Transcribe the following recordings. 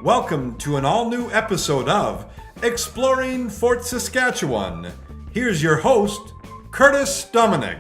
Welcome to an all-new episode of Exploring Fort Saskatchewan. Here's your host, Curtis Dominique.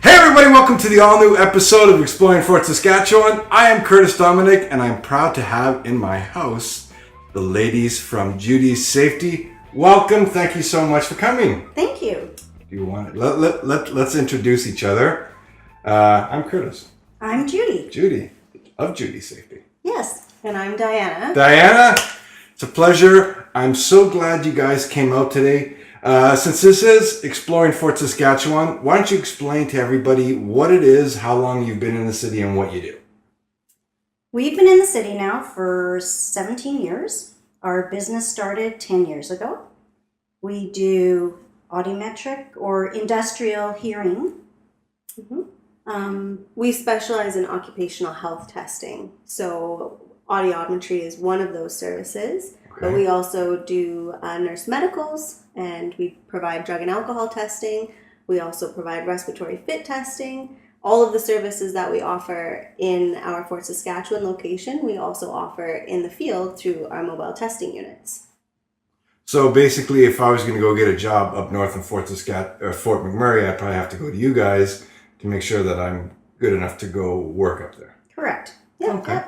Hey everybody, welcome to the all-new episode of Exploring Fort Saskatchewan. I am Curtis Dominique, and I'm proud to have in my house the ladies from Judy's Safety. Welcome, thank you so much for coming. Thank you. Do you want it? Let's introduce each other. I'm Curtis. I'm Judy. Judy, of Judy's Safety. Yes, and I'm Diana. Diana, it's a pleasure. I'm so glad you guys came out today. Since this is Exploring Fort Saskatchewan, why don't you explain to everybody what it is, how long you've been in the city, and what you do? We've been in the city now for 17 years. Our business started 10 years ago. We do audiometric or industrial hearing. We specialize in occupational health testing. So audiometry is one of those services. Okay. But we also do nurse medicals, and we provide drug and alcohol testing. We also provide respiratory fit testing. All of the services that we offer in our Fort Saskatchewan location, we also offer in the field through our mobile testing units. So basically, if I was going to go get a job up north in Fort McMurray, I'd probably have to go to you guys to make sure that I'm good enough to go work up there. Correct. Yeah. Okay.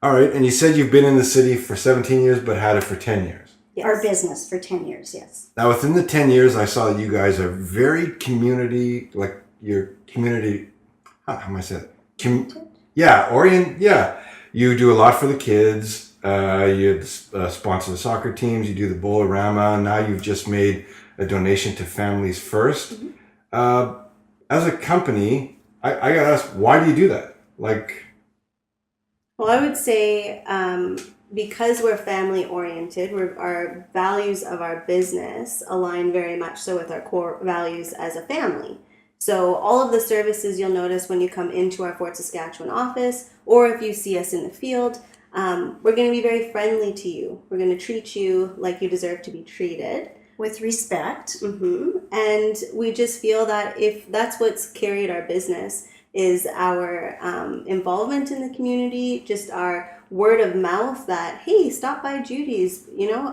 All right. And you said you've been in the city for 17 years, but had it for 10 years. Yes. Our business for 10 years, yes. Now, within the 10 years, I saw that you guys are very community, like your community, how am I saying it? You do a lot for the kids. You sponsor the soccer teams. You do the Bowl-O-Rama. Now you've just made a donation to Families First. As a company, I got to ask, why do you do that? Well, I would say because we're family oriented, our values of our business align very much so with our core values as a family. So all of the services you'll notice when you come into our Fort Saskatchewan office, or if you see us in the field, we're going to be very friendly to you. We're going to treat you like you deserve to be treated. With respect. And we just feel that if that's what's carried our business is our involvement in the community, just our word of mouth that, hey, stop by Judy's,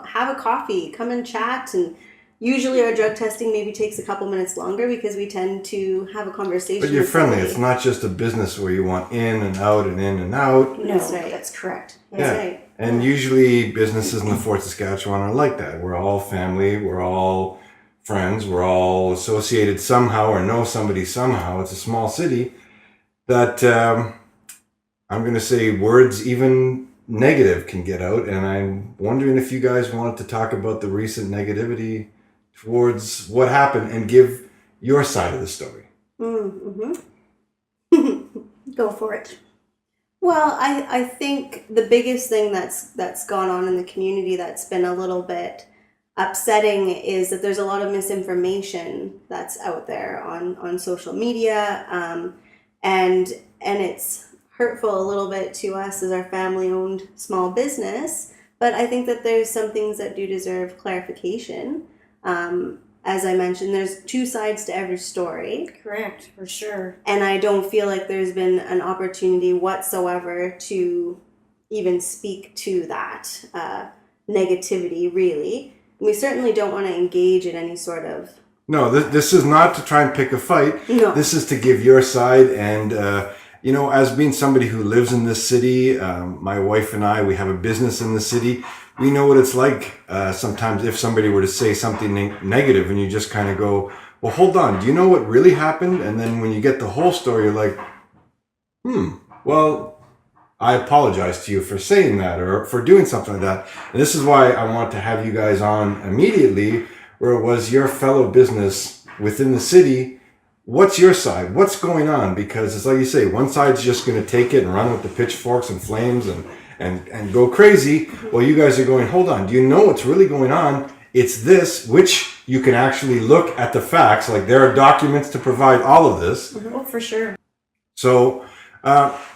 have a coffee, come and chat. And usually our drug testing maybe takes a couple minutes longer because we tend to have a conversation. But you're friendly. It's not just a business where you want in and out and in and out. No, That's right. that's correct. That's right. And usually businesses in the Fort Saskatchewan are like that. We're all family. We're all friends. We're all associated somehow or know somebody somehow. It's a small city that I'm going to say words even negative can get out. And I'm wondering if you guys wanted to talk about the recent negativity towards what happened and give your side of the story. Go for it. Well, I think the biggest thing that's gone on in the community that's been a little bit upsetting is that there's a lot of misinformation that's out there on social media, and it's hurtful a little bit to us as our family-owned small business. But I think that there's some things that do deserve clarification. As I mentioned, there's two sides to every story. Correct, for sure. And I don't feel like there's been an opportunity whatsoever to even speak to that negativity, really. We certainly don't want to engage in any sort of... No, this is not to try and pick a fight. No. This is to give your side. And, as being somebody who lives in this city, my wife and I, we have a business in the city. We know what it's like sometimes if somebody were to say something negative and you just kind of go, well, hold on, do you know what really happened? And then when you get the whole story, you're like, well, I apologize to you for saying that or for doing something like that. And this is why I want to have you guys on immediately, where it was your fellow business within the city. What's your side? What's going on? Because it's like you say, one side's just going to take it and run with the pitchforks and flames and go crazy. Well, you guys are going, hold on, do you know what's really going on? It's this, which you can actually look at the facts. Like there are documents to provide all of this. Oh, for sure. So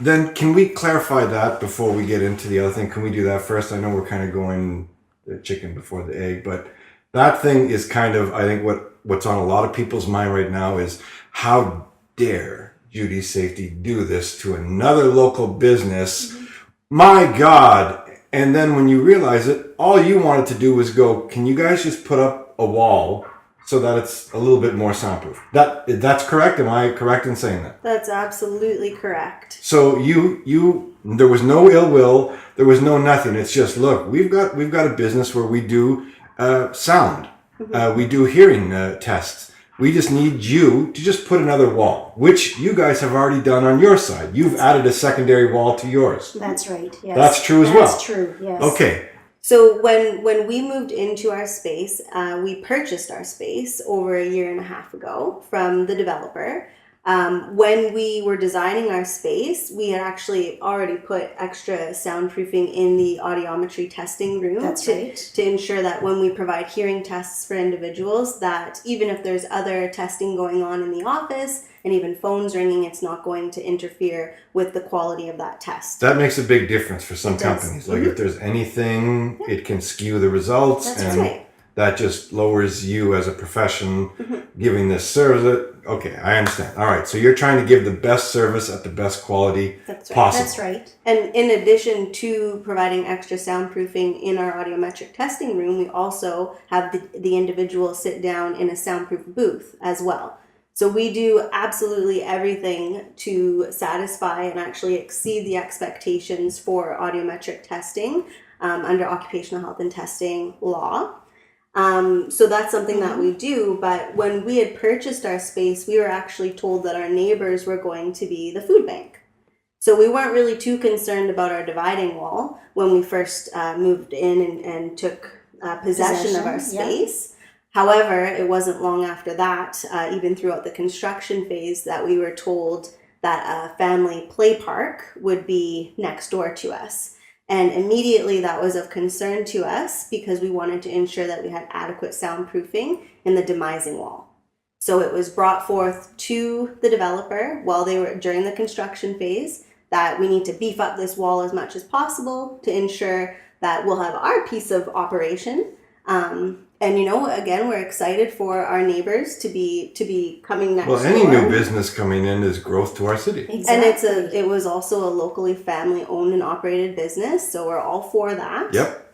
then can we clarify that before we get into the other thing? Can we do that first? I know we're kind of going the chicken before the egg, but that thing is kind of, I think what's on a lot of people's mind right now is how dare Judy's Safety do this to another local business My God. And then when you realize it, all you wanted to do was go, can you guys just put up a wall so that it's a little bit more soundproof? That's correct? Am I correct in saying that? That's absolutely correct. So there was no ill will, there was no nothing. It's just, look, we've got a business where we do sound. We do hearing tests. We just need you to just put another wall, which you guys have already done on your side. You've added a secondary wall to yours. That's right. Yes. That's true as well. That's true. Yes. Okay. So when we moved into our space, we purchased our space over a year and a half ago from the developer. When we were designing our space, we had actually already put extra soundproofing in the audiometry testing room. That's right. To ensure that when we provide hearing tests for individuals, that even if there's other testing going on in the office and even phones ringing, it's not going to interfere with the quality of that test. That makes a big difference for some It does. companies. Like if there's anything, it can skew the results. That's and right. that just lowers you as a profession giving this service. Okay, I understand. All right, so you're trying to give the best service at the best quality That's right. possible. That's right. And in addition to providing extra soundproofing in our audiometric testing room, we also have the individual sit down in a soundproof booth as well. So we do absolutely everything to satisfy and actually exceed the expectations for audiometric testing under occupational health and testing law. So that's something that we do, but when we had purchased our space, we were actually told that our neighbors were going to be the food bank. So we weren't really too concerned about our dividing wall when we first moved in and took possession of our space. However, it wasn't long after that, even throughout the construction phase, that we were told that a family play park would be next door to us. And immediately that was of concern to us because we wanted to ensure that we had adequate soundproofing in the demising wall. So it was brought forth to the developer while they were during the construction phase that we need to beef up this wall as much as possible to ensure that we'll have our piece of operation. And again, we're excited for our neighbors to be coming next door. Well, any new business coming in is growth to our city. Exactly. And it was also a locally family owned and operated business, so we're all for that. Yep.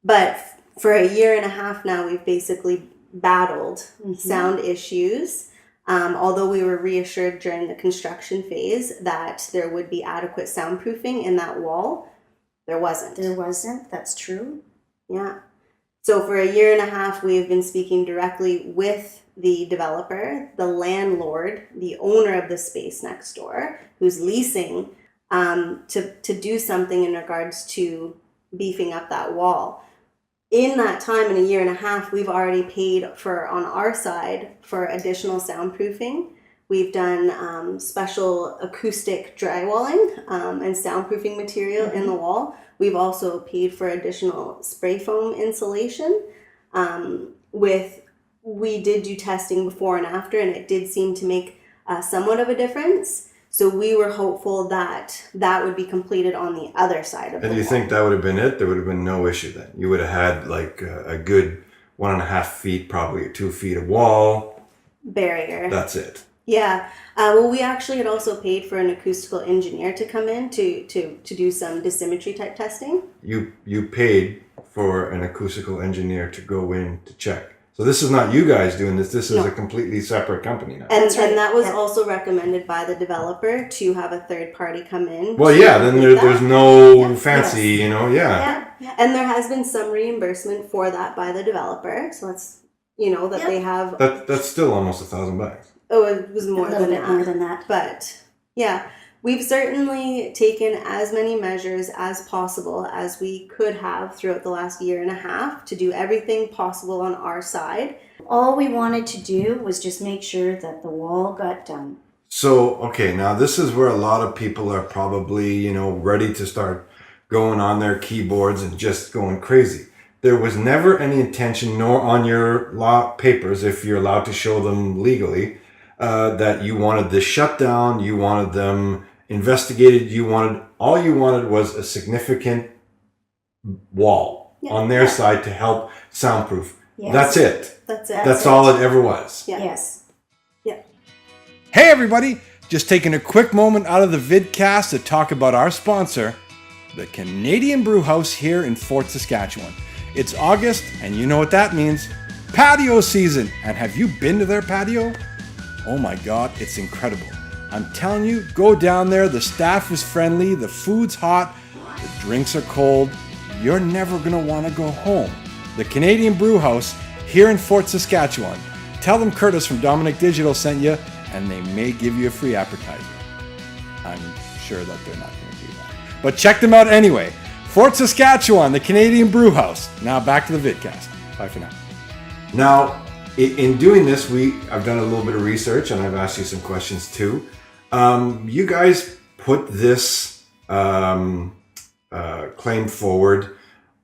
But for a year and a half now, we've basically battled sound issues. Although we were reassured during the construction phase that there would be adequate soundproofing in that wall, there wasn't. There wasn't. That's true. Yeah. So for a year and a half, we have been speaking directly with the developer, the landlord, the owner of the space next door, who's leasing, to do something in regards to beefing up that wall. In that time, in a year and a half, we've already paid on our side for additional soundproofing. We've done special acoustic drywalling and soundproofing material in the wall. We've also paid for additional spray foam insulation. We did do testing before and after, and it did seem to make somewhat of a difference. So we were hopeful that that would be completed on the other side of the wall. And you think that would have been it? There would have been no issue then. You would have had like a good 1.5 feet, probably 2 feet of wall. Barrier. That's it. Yeah. Well, we actually had also paid for an acoustical engineer to come in to do some dosimetry type testing. You paid for an acoustical engineer to go in to check. So this is not you guys doing this. This is a completely separate company now. And, That's right. and that was Yeah. also recommended by the developer to have a third party come in. Well, to yeah, then complete that. there's no Yeah. fancy, Yeah. And there has been some reimbursement for that by the developer. So that's, that they have. That's still almost $1,000. Oh, it was more A little than bit that. more than that. But yeah, we've certainly taken as many measures as possible as we could have throughout the last year and a half to do everything possible on our side. All we wanted to do was just make sure that the wall got done. So, okay, now this is where a lot of people are probably, ready to start going on their keyboards and just going crazy. There was never any intention, nor on your law papers, if you're allowed to show them legally, that you wanted this shut down, you wanted them investigated, all you wanted was a significant wall on their side to help soundproof. Yes. That's it. That's it. That's all it ever was. Yeah. Yes. Yeah. Hey everybody, just taking a quick moment out of the vidcast to talk about our sponsor, the Canadian Brew House here in Fort Saskatchewan. It's August, and you know what that means. Patio season! And have you been to their patio? Oh my God, it's incredible. I'm telling you, go down there. The staff is friendly, the food's hot, the drinks are cold. You're never gonna wanna go home. The Canadian Brew House here in Fort Saskatchewan. Tell them Curtis from Dominique Digital sent you, and they may give you a free appetizer. I'm sure that they're not gonna do that. But check them out anyway. Fort Saskatchewan, the Canadian Brew House. Now back to the vidcast. Bye for now. Now, in doing this, I've done a little bit of research and I've asked you some questions too. You guys put this claim forward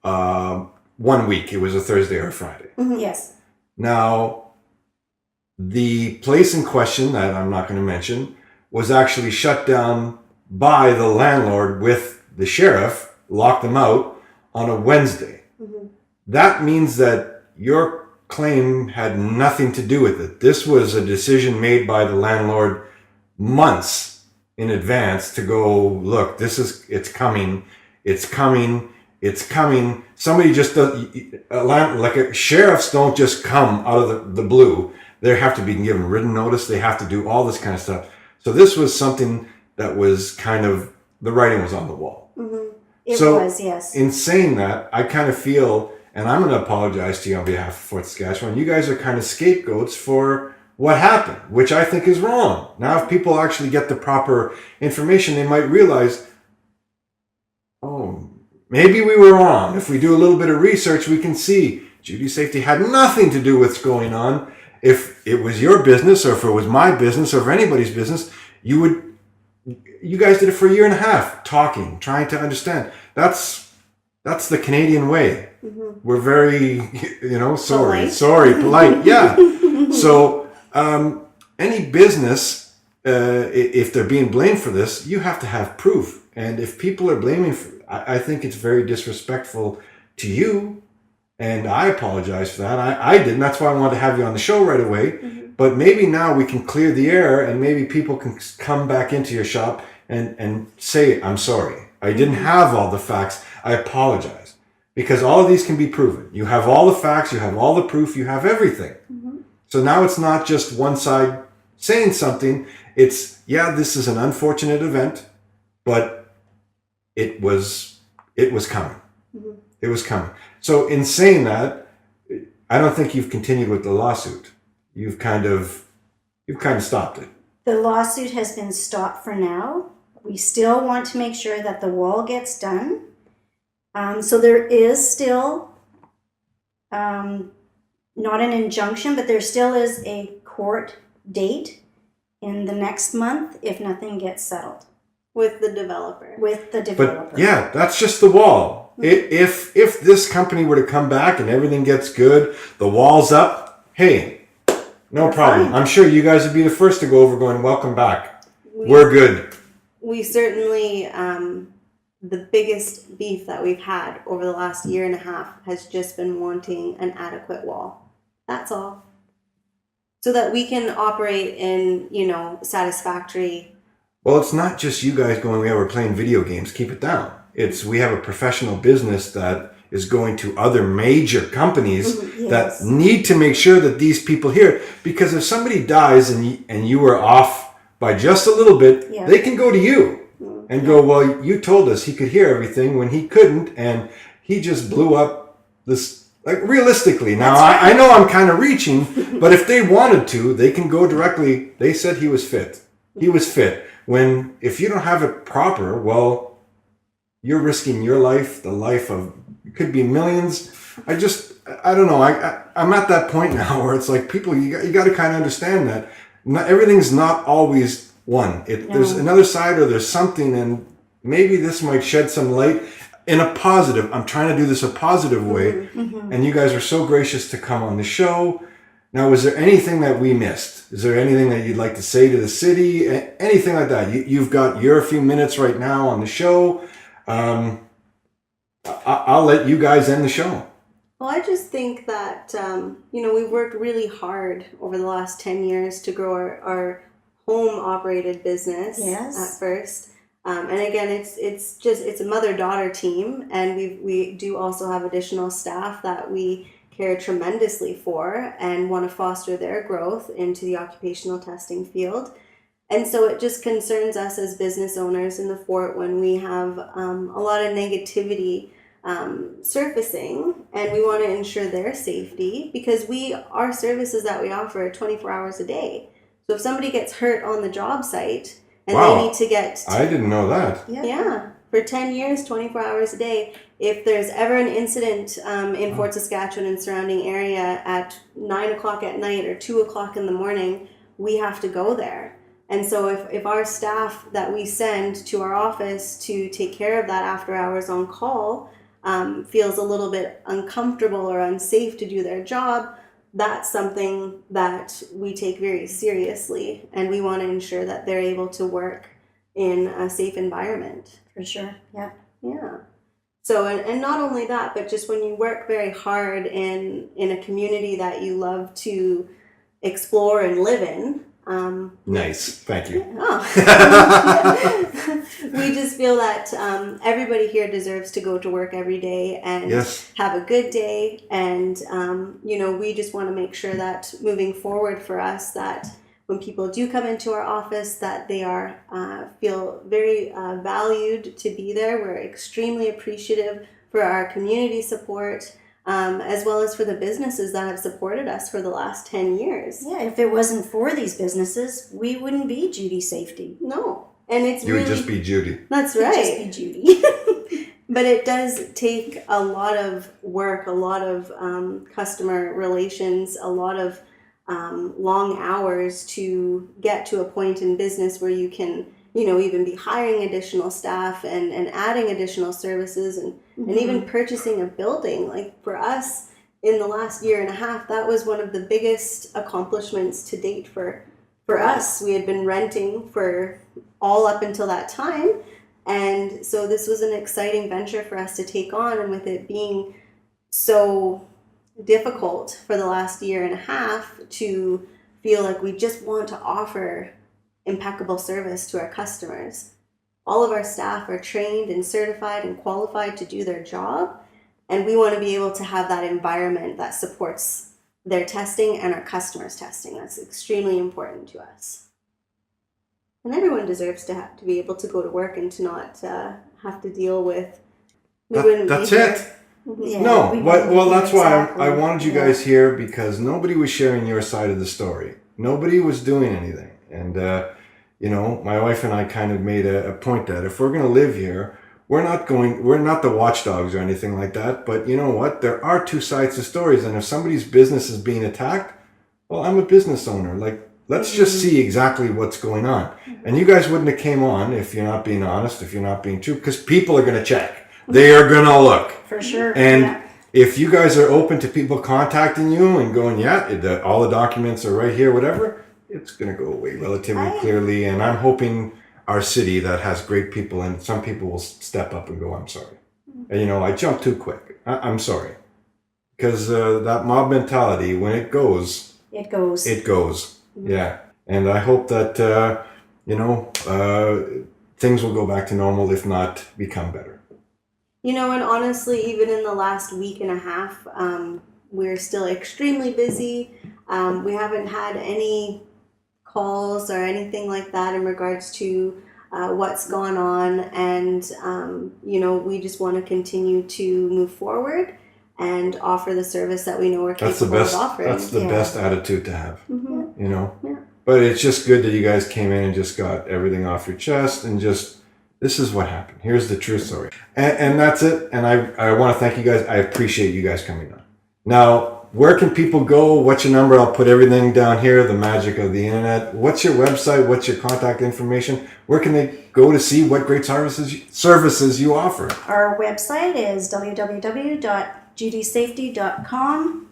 1 week. It was a Thursday or a Friday. Mm-hmm. Yes. Now, the place in question that I'm not going to mention was actually shut down by the landlord with the sheriff, locked them out on a Wednesday. Mm-hmm. That means that your claim had nothing to do with it. This was a decision made by the landlord months in advance to go, look, it's coming. Somebody just sheriffs don't just come out of the blue. They have to be given written notice. They have to do all this kind of stuff. So this was something that was kind of, the writing was on the wall. Mm-hmm. It so was, yes. In saying that, I kind of feel, and I'm going to apologize to you on behalf of Fort Saskatchewan, you guys are kind of scapegoats for what happened, which I think is wrong. Now, if people actually get the proper information, they might realize, oh, maybe we were wrong. If we do a little bit of research, we can see Judy's safety had nothing to do with what's going on. If it was your business, or if it was my business, or if anybody's business, you guys did it for a year and a half, talking, trying to understand. That's the Canadian way. Mm-hmm. We're very, polite. Yeah. So any business, if they're being blamed for this, you have to have proof. And if people are blaming, I think it's very disrespectful to you. And I apologize for that. I didn't. That's why I wanted to have you on the show right away. Mm-hmm. But maybe now we can clear the air, and maybe people can come back into your shop and say, I'm sorry. I didn't have all the facts. I apologize. Because all of these can be proven. You have all the facts. You have all the proof. You have everything. Mm-hmm. So now it's not just one side saying something. It's, this is an unfortunate event, but it was coming. Mm-hmm. It was coming. So in saying that, I don't think you've continued with the lawsuit. You've kind of stopped it. The lawsuit has been stopped for now. We still want to make sure that the wall gets done. So there is still not an injunction, but there still is a court date in the next month if nothing gets settled. With the developer. But yeah, that's just the wall. If this company were to come back and everything gets good, the wall's up, hey, no problem. I'm sure you guys would be the first to go over going, welcome back. We're good. We certainly, the biggest beef that we've had over the last year and a half has just been wanting an adequate wall. That's all. So that we can operate in, satisfactory. Well, it's not just you guys going, we're playing video games, keep it down. We have a professional business that is going to other major companies that need to make sure that these people hear. Because if somebody dies and you were off by just a little bit, they can go to you and go, well, you told us he could hear everything when he couldn't, and he just blew up this, like, realistically. Now, I know I'm kind of reaching, but if they wanted to, they can go directly. They said he was fit. He was fit. If you don't have it proper, well, you're risking your life, the life of, it could be millions. I don't know. I'm at that point now where it's like, people, you got to kind of understand that everything's not always one. There's another side, or there's something, and maybe this might shed some light in a positive. I'm trying to do this a positive way. Mm-hmm. And you guys are so gracious to come on the show. Now, was there anything that we missed? Is there anything that you'd like to say to the city? Anything like that? You've got your few minutes right now on the show. I'll let you guys end the show. Well, I just think that, we've worked really hard over the last 10 years to grow our home-operated business at first. And again, it's a mother-daughter team, and we do also have additional staff that we care tremendously for and want to foster their growth into the occupational testing field. And so it just concerns us as business owners in the fort when we have a lot of negativity surfacing, and we want to ensure their safety, because our services that we offer are 24 hours a day. So if somebody gets hurt on the job site and Wow. they need to get... I didn't know that. Yeah, for 10 years, 24 hours a day. If there's ever an incident in Fort Saskatchewan and surrounding area at 9 o'clock at night or 2 o'clock in the morning, we have to go there. And so if our staff that we send to our office to take care of that after hours on call feels a little bit uncomfortable or unsafe to do their job, that's something that we take very seriously, and we want to ensure that they're able to work in a safe environment. For sure. Yeah. Yeah. So, and not only that, but just when you work very hard in a community that you love to explore and live in. Nice. Thank you. We just feel that everybody here deserves to go to work every day and Yes. have a good day. And, we just want to make sure that moving forward for us, that when people do come into our office, that they feel very valued to be there. We're extremely appreciative for our community support, as well as for the businesses that have supported us for the last 10 years. Yeah, if it wasn't for these businesses, we wouldn't be Judy Safety. No. And it's You would just be Judy. That's It'd right. just be Judy. But it does take a lot of work, a lot of customer relations, a lot of long hours to get to a point in business where you can, even be hiring additional staff and adding additional services and even purchasing a building. Like for us, in the last year and a half, that was one of the biggest accomplishments to date for us. We had been renting for all up until that time. And so this was an exciting venture for us to take on. And with it being so difficult for the last year and a half to feel like we just want to offer impeccable service to our customers. All of our staff are trained and certified and qualified to do their job, and we want to be able to have that environment that supports their testing and our customers' testing. That's extremely important to us. And everyone deserves to be able to go to work and to not have to deal with... That's it. Yeah, No, we well, wouldn't be that's why exactly. I wanted you guys here, because nobody was sharing your side of the story. Nobody was doing anything. And, my wife and I kind of made a point that if we're going to live here, we're not the watchdogs or anything like that. But you know what? There are two sides to stories. And if somebody's business is being attacked, well, I'm a business owner. Like, let's just see exactly what's going on. And you guys wouldn't have came on if you're not being honest, if you're not being true, because people are going to check. They are going to look. For sure. And yeah. if you guys are open to people contacting you and going, all the documents are right here, whatever, it's going to go away relatively clearly. And I'm hoping our city that has great people, and some people will step up and go, I'm sorry. And, I jumped too quick. I'm sorry. Because that mob mentality, when it goes. It goes. It goes. Yeah. And I hope that, things will go back to normal, if not become better. And honestly, even in the last week and a half, we're still extremely busy. We haven't had any calls or anything like that in regards to what's gone on. And, we just want to continue to move forward and offer the service that we know we're capable of offering. That's the best attitude to have, Yeah. But it's just good that you guys came in and just got everything off your chest and just, this is what happened. Here's the true story. And that's it. And I want to thank you guys. I appreciate you guys coming on. Now, where can people go? What's your number? I'll put everything down here, the magic of the internet. What's your website? What's your contact information? Where can they go to see what great services you offer? Our website is www.judysafety.com.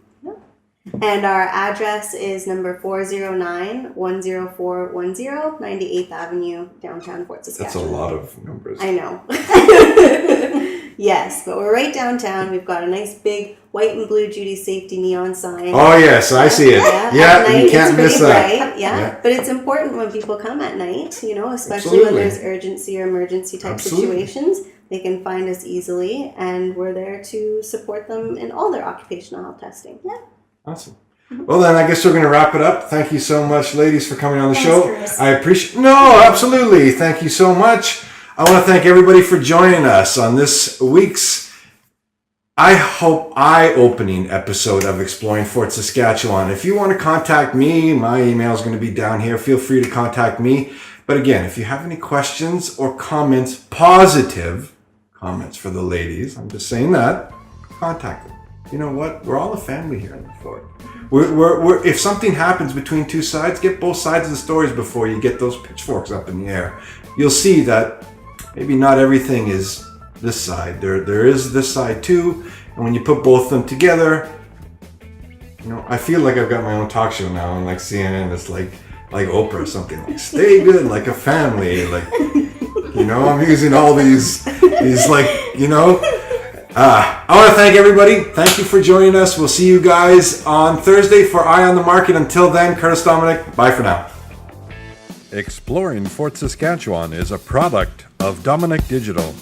And our address is number 409 10410 98th Avenue, downtown Fort Saskatchewan. That's a lot of numbers. I know. Yes, but we're right downtown. We've got a nice big white and blue Judy safety neon sign. Oh yes, I see it. Yeah, at night, you can't it's miss pretty that. bright, yeah, but it's important when people come at night, you know, especially Absolutely. when there's urgency or emergency type Absolutely. situations. They can find us easily, and we're there to support them in all their occupational health testing. Yeah. Awesome. Well, then I guess we're going to wrap it up. Thank you so much, ladies, for coming on the Thanks, show. Curtis. I appreciate. No, absolutely. Thank you so much. I want to thank everybody for joining us on this week's, I hope, eye-opening episode of Exploring Fort Saskatchewan. If you want to contact me, my email is going to be down here. Feel free to contact me. But again, if you have any questions or comments, positive comments for the ladies, I'm just saying that, contact them. You know what? We're all a family here in the fort. We're if something happens between two sides, get both sides of the stories before you get those pitchforks up in the air. You'll see that maybe not everything is this side. There is this side too. And when you put both of them together, you know, I feel like I've got my own talk show now, and like CNN, it's like Oprah or something, like stay good like a family, like, you know, I'm using all these like, you know. I want to thank everybody. Thank you for joining us. We'll see you guys on Thursday for Eye on the Market. Until then, Curtis Dominique, bye for now. Exploring Fort Saskatchewan is a product of Dominique Digital.